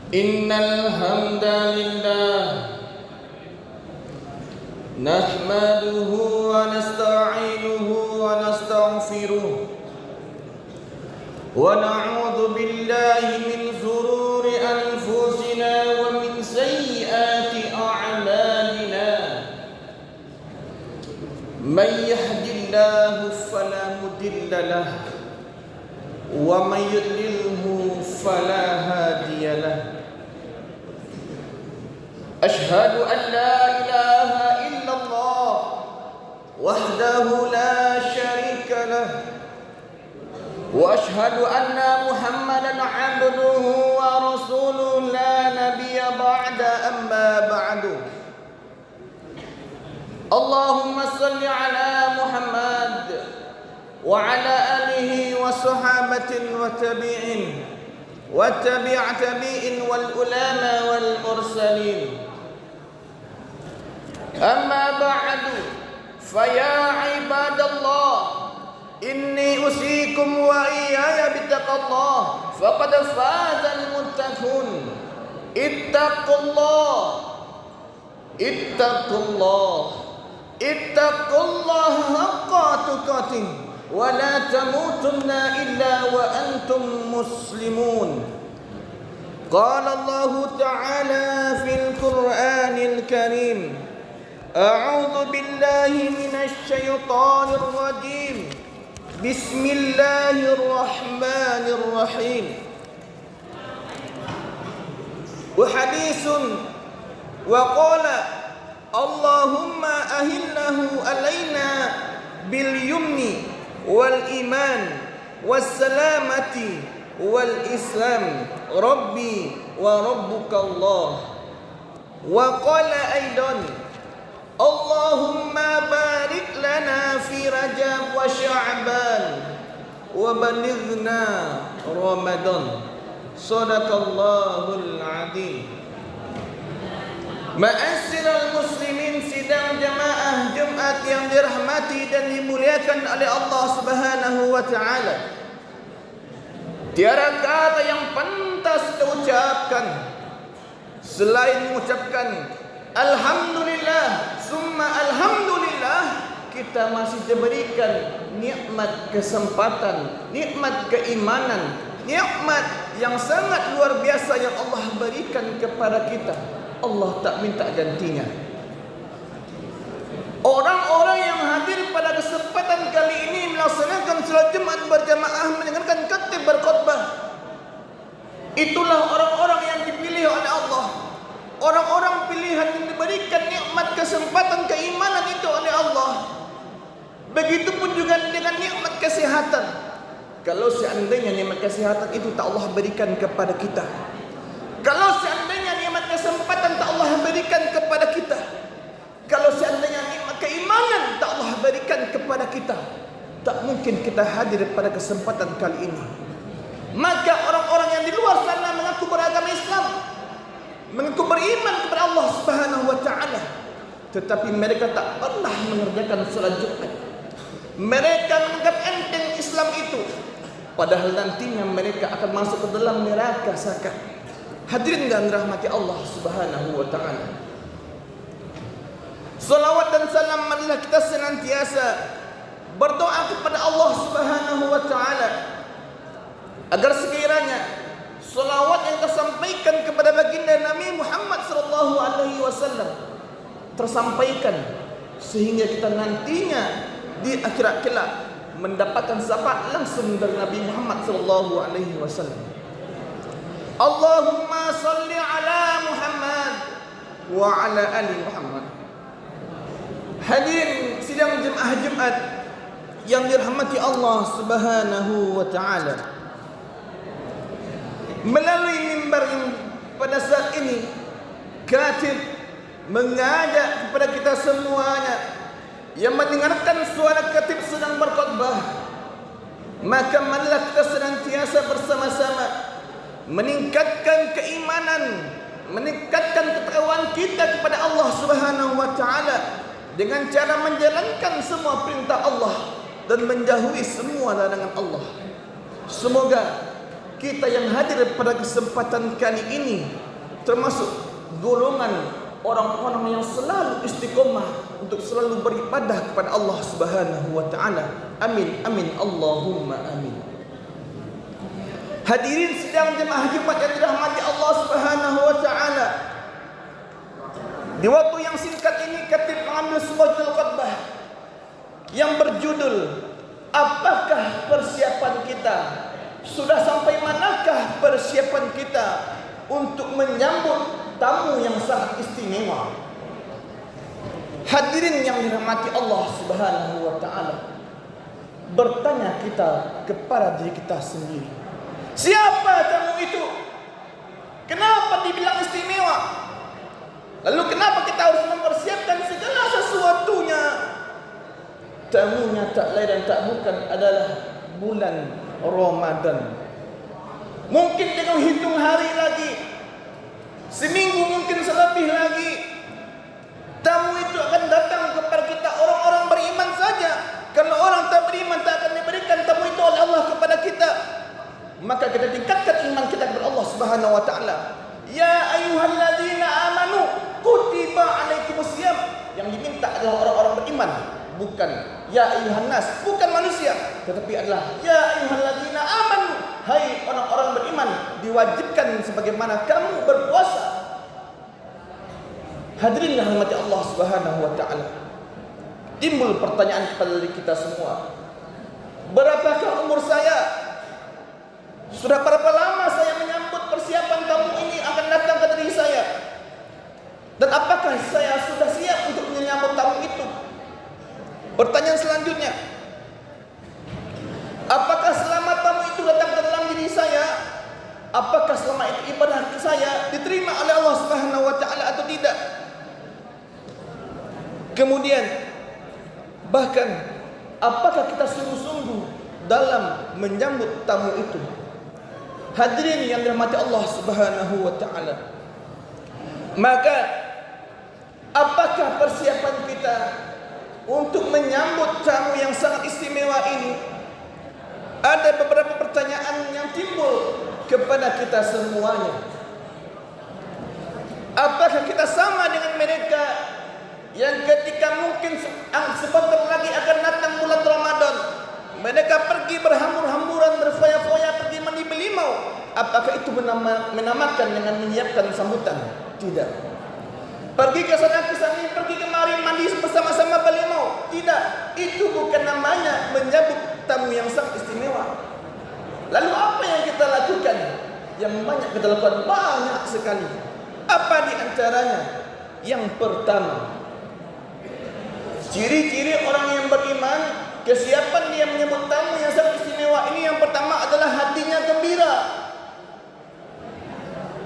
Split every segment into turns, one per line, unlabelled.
Innal hamdalillah nahmaduhu wa nasta'inuhu wa nastaghfiruh wa na'udzu billahi min shururi anfusina wa min sayyiati a'malina. May yahdihillahu fala mudilla lahu wa may yudlilhu fala hadiya lahu. Ashhadu an la ilaha illallah wahdahu la syarika lah wa ashhadu anna Muhammadan abduhu wa rasuluhu la nabiyya ba'da amma ba'du. Allahumma salli ala Muhammad wa ala alihi wa sahabatin wa tabi'in wa tabi'a tabi'in wal ulama wal mursalin. Amma ba'du, faya ibadallah, inni usikum wa iyaya bittaqallah, faqad fazal muttaqun. Ittaqullah, ittaqullah, ittaqullah haqqa tuqatih, wa la tamutunna illa wa antum muslimun. Qala Allah Ta'ala fil Qur'anil Karim, أعوذ بالله من الشيطان الرجيم بسم الله الرحمن الرحيم وحديث وقال اللهم أهله علينا باليمن والإيمان والسلامة والإسلام ربي وربك الله. وقال أيضا Allahumma barik lana fi Rajab wa Sya'ban wa balighna Ramadan. Shadaqallahul azim. Ma'asyiral muslimin, sidang jamaah Jumat yang dirahmati dan dimuliakan oleh Allah Subhanahu wa taala. Tiada kata yang pantas kita ucapkan selain mengucapkan alhamdulillah, summa alhamdulillah, kita masih diberikan nikmat kesempatan, nikmat keimanan, nikmat yang sangat luar biasa yang Allah berikan kepada kita. Allah tak minta gantinya. Orang-orang yang hadir pada kesempatan kali ini melaksanakan salat Jumat berjamaah mendengarkan khatib berkhutbah, itulah orang-orang yang dipilih oleh Allah. Orang-orang pilihan yang diberikan nikmat kesempatan keimanan itu oleh Allah. Begitupun juga dengan nikmat kesehatan. Kalau seandainya nikmat kesehatan itu tak Allah berikan kepada kita, kalau seandainya nikmat kesempatan tak Allah berikan kepada kita, kalau seandainya nikmat keimanan tak Allah berikan kepada kita, tak mungkin kita hadir pada kesempatan kali ini. Maka orang-orang yang di luar sana mengaku beragama Islam, mengaku beriman kepada Allah Subhanahu wa taala, tetapi mereka tak pernah mengerjakan salat Jumat. Mereka menganggap enteng Islam itu, padahal nantinya mereka akan masuk ke dalam neraka sakit. Hadirin dan rahmati Allah Subhanahu wa taala. Salawat dan salam marilah kita senantiasa berdoa kepada Allah Subhanahu wa taala agar sekiranya salawat yang tersampaikan kepada baginda Nabi Muhammad sallallahu alaihi wasallam tersampaikan, sehingga kita nantinya di akhirat kelak mendapatkan syafaat langsung dari Nabi Muhammad sallallahu alaihi wasallam. Allahumma salli ala Muhammad wa ala ali Muhammad. Hadirin sidang jemaah Jumat yang dirahmati Allah Subhanahu wa taala, melalui mimbar pada saat ini khatib mengajak kepada kita semuanya yang mendengarkan suara khatib sedang berkhutbah, maka marilah kita senantiasa bersama-sama meningkatkan keimanan, meningkatkan ketakwaan kita kepada Allah Subhanahu wa taala dengan cara menjalankan semua perintah Allah dan menjauhi semua larangan Allah. Semoga kita yang hadir pada kesempatan kali ini termasuk golongan orang-orang yang selalu istiqomah untuk selalu beribadah kepada Allah Subhanahu wa taala. Amin amin Allahumma amin. Hadirin sidang jemaah Jumat yang dirahmati Allah Subhanahu wa taala. Di waktu yang singkat ini Khatib mengambil sebuah judul khutbah yang berjudul, apakah persiapan kita? Sudah sampai manakah persiapan kita untuk menyambut tamu yang sangat istimewa? Hadirin yang dirahmati Allah Subhanahu wa taala, bertanya kita kepada diri kita sendiri, siapa tamu itu? Kenapa dibilang istimewa? Lalu kenapa kita harus mempersiapkan segala sesuatunya? Tamunya tak lain dan tak bukan adalah bulan Ramadan. Mungkin dengan hitung hari lagi, seminggu mungkin selebih lagi, tamu itu akan datang kepada kita, orang-orang beriman saja. Kalau orang tak beriman tak akan diberikan tamu itu oleh Allah kepada kita. Maka kita tingkatkan iman kita kepada Allah Subhanahu wa taala. Ya ayyuhalladzina amanu kutiba alaikumusiyam. Yang diminta adalah orang-orang beriman, bukan ya ayyuhan nas, bukan manusia, tetapi adalah ya ayyuhalladzina amanu, hai orang-orang beriman, diwajibkan sebagaimana kamu berpuasa. Hadirin yang dirahmati Allah Subhanahu wa taala, timbul pertanyaan kepada diri kita semua, berapakah umur saya? Sudah berapa lama saya menyambut persiapan tamu ini akan datang ke diri saya? Dan apakah saya sudah siap untuk menyambut tamu itu? Pertanyaan selanjutnya, apakah selama tamu itu datang ke dalam diri saya, apakah selama itu ibadah saya diterima oleh Allah Subhanahu wa taala atau tidak? Kemudian, bahkan apakah kita sungguh-sungguh dalam menyambut tamu itu? Hadirin yang dirahmati Allah Subhanahu wa taala, maka apakah persiapan kita untuk menyambut tamu yang sangat istimewa ini? Ada beberapa pertanyaan yang timbul kepada kita semuanya. Apakah kita sama dengan mereka yang ketika mungkin sebentar lagi akan datang bulan Ramadan, mereka pergi berhambur-hamburan, berfoya-foya pergi mandi belimau? Apakah itu menamakan dengan menyiapkan sambutan? Tidak. Pergi ke sana ke sini, pergi kemari, mandi bersama-sama belimau? Tidak. Itu bukan namanya menyambut tamu yang sangat istimewa. Lalu apa yang kita lakukan? Yang banyak kita lakukan banyak sekali. Apa di antaranya? Yang pertama, ciri-ciri orang yang beriman, kesiapan dia menyambut tamu yang sangat istimewa ini, yang pertama adalah hatinya gembira.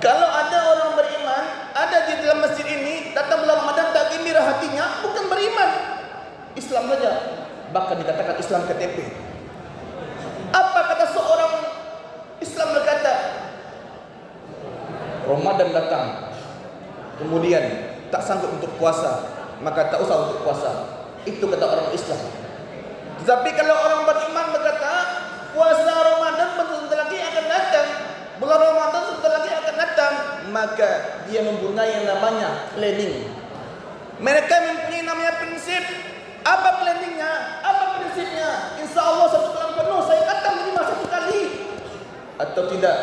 Kalau ada orang beriman, ada di dalam masjid ini, datang bulan Ramadan tak gembira hatinya, bukan beriman. Islam saja, bahkan dikatakan Islam KTP. Apa kata seorang Islam berkata, Ramadan datang, kemudian tak sanggup untuk puasa, maka tak usah untuk puasa. Itu kata orang Islam. Tetapi kalau orang beriman berkata, puasa Ramadan sebentar lagi akan datang, bulan Ramadan sebentar lagi akan datang, maka dia mempunyai yang namanya planning. Mereka mempunyai namanya prinsip. Apa planningnya? Apa prinsipnya? Insya Allah satu bulan penuh saya kata minimal satu kali, atau tidak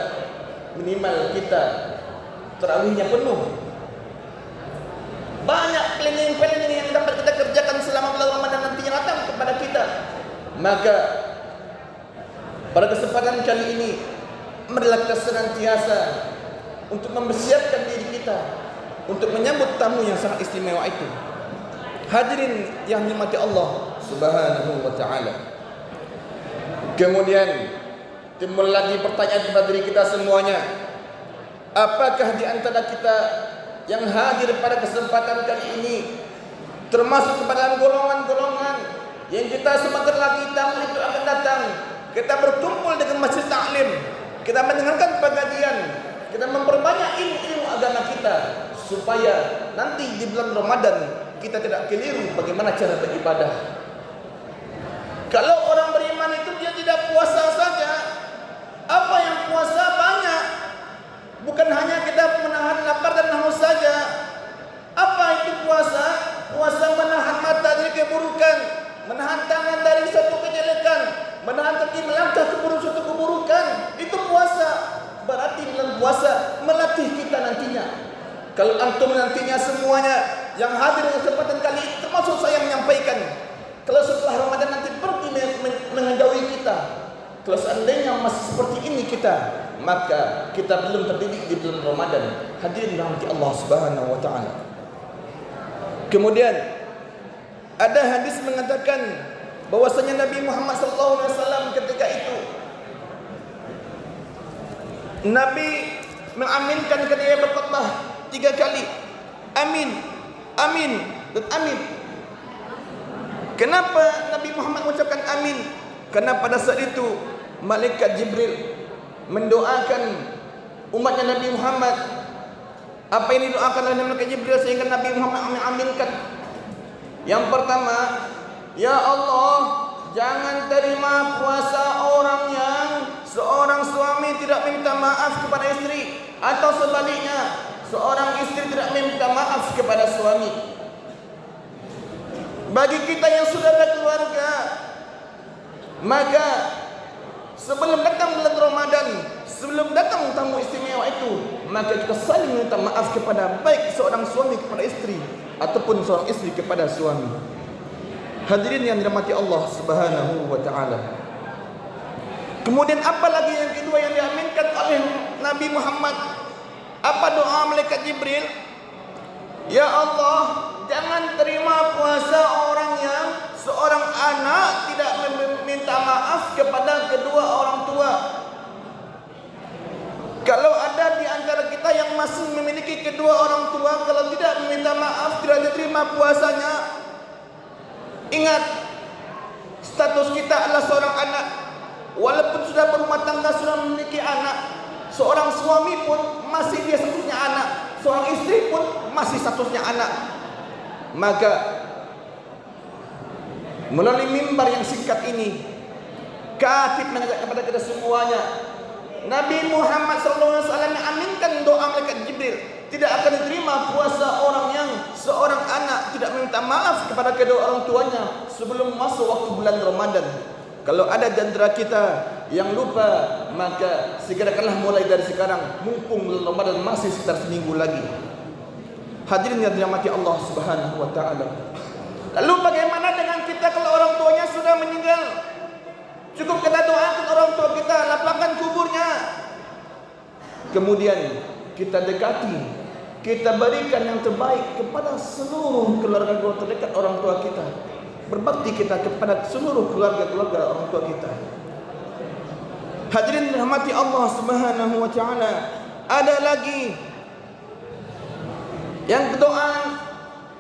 minimal kita tarawihnya penuh. Banyak planning yang dapat kita kerjakan selama bulan Ramadan nantinya datang kepada kita. Maka pada kesempatan kali ini, marilah kita senantiasa untuk mempersiapkan diri kita untuk menyambut tamu yang sangat istimewa itu. Hadirin yang dirahmati Allah Subhanahu wa taala. Kemudian timbul lagi pertanyaan kepada diri kita semuanya, apakah di antara kita yang hadir pada kesempatan kali ini termasuk kepada golongan-golongan yang kita sebentar lagi tamu itu akan datang, kita berkumpul dengan masjid taklim, kita mendengarkan pengajian, kita memperbanyak ilmu agama kita, supaya nanti di bulan Ramadan kita tidak keliru bagaimana cara beribadah. Kalau orang beriman itu dia tidak puasa saja, apa yang puasa Kalau antum nantinya semuanya yang hadir di kesempatan kali ini, termasuk saya menyampaikan, kalau setelah Ramadan nanti pergi menjauhi kita, kalau seandainya masih seperti ini kita, maka kita belum terdidik di bulan Ramadan. Hadirin rahmati Allah Subhanahu wa taala. Kemudian ada hadis mengatakan bahwasanya Nabi Muhammad SAW ketika itu Nabi mengaminkan ketika dia berkhutbah 3 kali. Amin, amin, dan amin. Kenapa Nabi Muhammad mengucapkan amin? Karena pada saat itu malaikat Jibril mendoakan umatnya Nabi Muhammad. Apa yang didoakan oleh malaikat Jibril sehingga Nabi Muhammad mengaminkan? Yang pertama, ya Allah, jangan terima puasa orang yang seorang suami tidak minta maaf kepada istri, atau sebaliknya, seorang istri tidak minta maaf kepada suami. Bagi kita yang sudah berkeluarga, maka sebelum datang bulan Ramadan, sebelum datang tamu istimewa itu, maka kita saling minta maaf kepada baik seorang suami kepada istri ataupun seorang istri kepada suami. Hadirin yang dirahmati Allah Subhanahu wa taala. Kemudian apa lagi yang kedua yang diaminkan oleh Nabi Muhammad? Apa doa malaikat Jibril? Ya Allah, jangan terima puasa orang yang seorang anak tidak meminta maaf kepada kedua orang tua. Kalau ada di antara kita yang masih memiliki kedua orang tua, kalau tidak meminta maaf, tidak diterima puasanya, ingat, status kita adalah seorang anak. Walaupun sudah berumah tangga, sudah memiliki anak, seorang suami pun masih dia statusnya anak, seorang istri pun masih statusnya anak. Maka melalui mimbar yang singkat ini, Khatib mengajak kepada kita semuanya, Nabi Muhammad SAW mengaminkan doa malaikat Jibril, tidak akan diterima puasa orang yang seorang anak tidak meminta maaf kepada kedua orang tuanya sebelum masuk waktu bulan Ramadan. Kalau ada di antara kita yang lupa, maka segerakanlah mulai dari sekarang, mumpung bulan Ramadan masih sekitar seminggu lagi. Hadirin yang dirahmati Allah Subhanahu wa taala. Lalu bagaimana dengan kita kalau orang tuanya sudah meninggal? Cukup kita doakan orang tua kita, lapangkan kuburnya. Kemudian kita dekati, kita berikan yang terbaik kepada seluruh keluarga terdekat orang tua kita. Berbakti kita kepada seluruh keluarga orang tua kita. Hadirin rahmati Allah Subhanahu wa taala. Ada lagi yang doa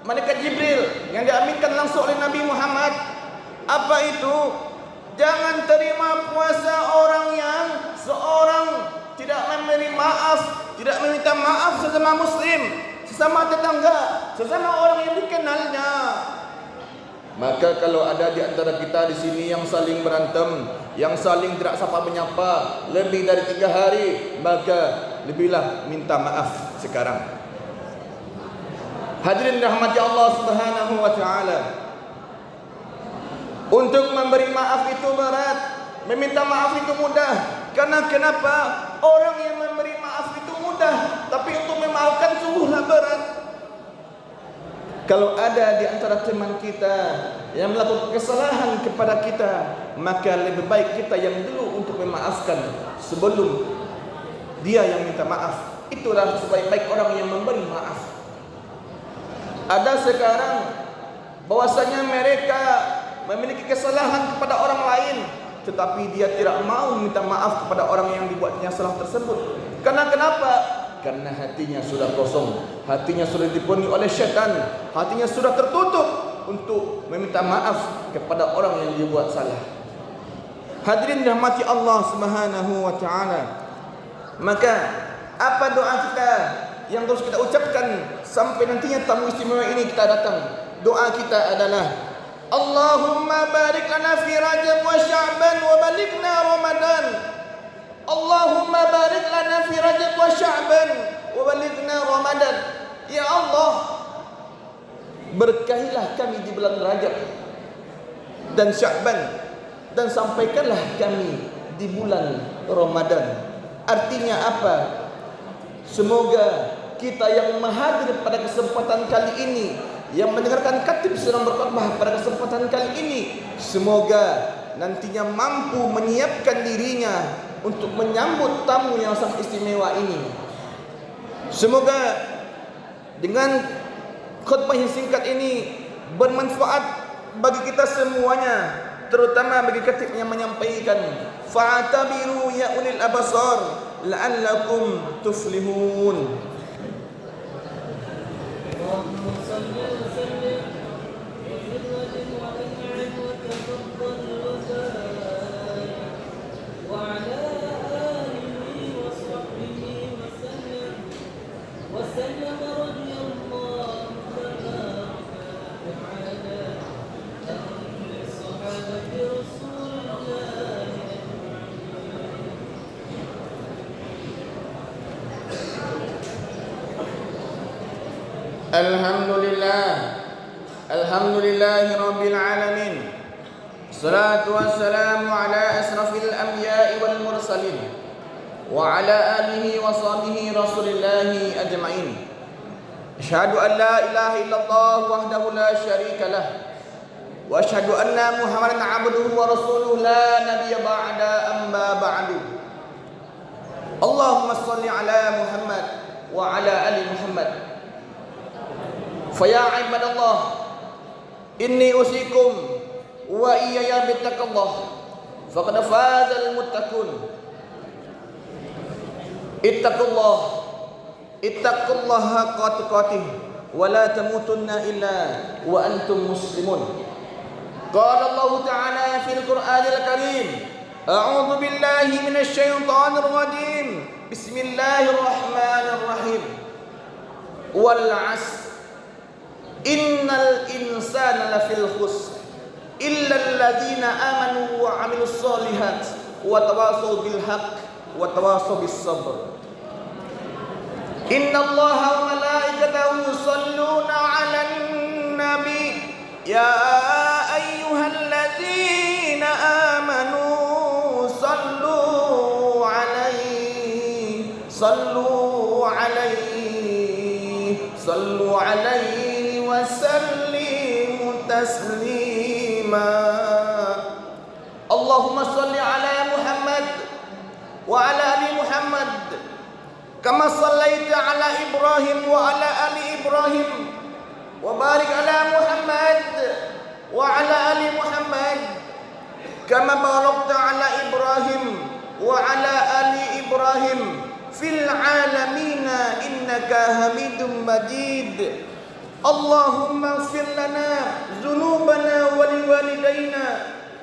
malaikat Jibril yang diaminkan langsung oleh Nabi Muhammad. Apa itu? Jangan terima puasa orang yang seorang tidak memberi maaf, tidak meminta maaf sesama muslim, sesama tetangga, sesama orang yang dikenalnya. Maka kalau ada di antara kita di sini yang saling berantem, yang saling tidak sapa menyapa lebih dari 3 hari, maka lebihlah minta maaf sekarang. Hadirin rahmati Allah Subhanahu wa taala. Untuk memberi maaf itu berat, meminta maaf itu mudah. Karena kenapa? Orang yang memberi maaf itu mudah, tapi untuk memaafkan sungguhlah berat. Kalau ada di antara teman kita yang melakukan kesalahan kepada kita, maka lebih baik kita yang dulu untuk memaafkan sebelum dia yang minta maaf. Itulah sebaik-baik orang yang memberi maaf. Ada sekarang bahwasanya mereka memiliki kesalahan kepada orang lain, tetapi dia tidak mau minta maaf kepada orang yang dibuatnya salah tersebut. Karena kenapa? Karena hatinya sudah kosong, hatinya sudah dipenuhi oleh syaitan, hatinya sudah tertutup untuk meminta maaf kepada orang yang dibuat salah. Hadirin rahmati Allah Subhanahu wa taala. Maka apa doa kita yang terus kita ucapkan sampai nantinya tamu istimewa ini kita datang? Doa kita adalah Allahumma barik lana fi Rajab wa Sya'ban wa balighna Ramadan. Allahumma barik lana fi Rajab wa Sya'ban wa balighna Ramadan. Ya Allah, berkahilah kami di bulan Rajab dan Sya'ban, dan sampaikanlah kami di bulan Ramadan. Artinya apa? Semoga kita yang hadir pada kesempatan kali ini, yang mendengarkan khatib sedang berkhutbah pada kesempatan kali ini, semoga nantinya mampu menyiapkan dirinya untuk menyambut tamu yang sangat istimewa ini. Semoga dengan khutbah yang singkat ini bermanfaat bagi kita semuanya, terutama bagi khatib yang menyampaikan. Fa'tabiru ya ulil absar la'allakum tuflihun. Alhamdulillahi rabbil alamin. Salatu wassalamu ala asrafil anbiya'i wal mursalin wa ala alihi wa sahbihi rasulillahi ajma'in. Asyhadu an la ilaha illallah wahdahu la syarika lah wa asyhadu anna Muhammadan abduhu wa rasuluhu la nabiyya ba'da amma ba'du. Allahumma shalli ala Muhammad wa ala ali Muhammad. Faya ibadallah, inni usikum wa iyaya bittaqallah faqad fazal muttaqun. Ittaqullaha haqqa tuqatih wa la tamutunna illa wa antum muslimun. Qala Allah Ta'ala fil Qur'anil Karim, a'udzu billahi minasy syaithanir rajim. Bismillahirrahmanirrahim. Wal 'asr innal insana lafil khusr illa alladhina amanu wa 'amilus solihat wa tawassaw bil haqq wa tawassaw bis sabr. Innallaha wa malaikatahu yusholluna 'alan nabi ya ayyuhalladzina amanu sallu 'alaihi wa sallimu taslima. Allahumma shalli ala Muhammad wa ala ali Muhammad kama shallaita ala Ibrahim wa ala ali Ibrahim wa barik ala Muhammad wa ala ali Muhammad kama barakta ala Ibrahim wa ala ali Ibrahim fil alamina innaka Hamidum Majid. Allahumma ighfir lana dhunubana wa liwalidayna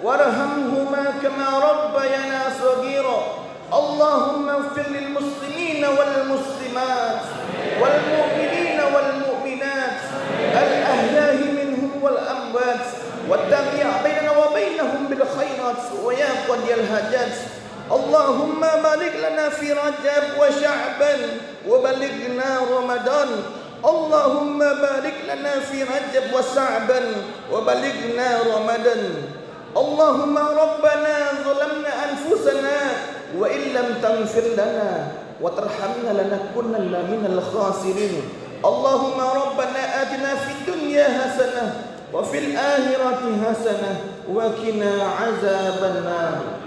warhamhuma kama rabbayana shaghira. Allahumma ighfir lil muslimina wal muslimat wal mu'minina wal mu'minat al ahya'i minhum wal amwat wattabi' bainana wa bainahum bil khairat wa ya qadiyal hajat. Allahumma barik lana fi Rajab wa Sya'ban wa balighna Ramadan. Allahumma barik lana fi Rajab wa Sya'ban wa balighna Ramadan. Allahumma rabbana zalamna anfusana wa illam taghfir lana wa tarhamna lanakunanna minal khasirin. Allahumma rabbana atina fid dunya hasanah wa fil akhirati hasanah wa qina azabannar.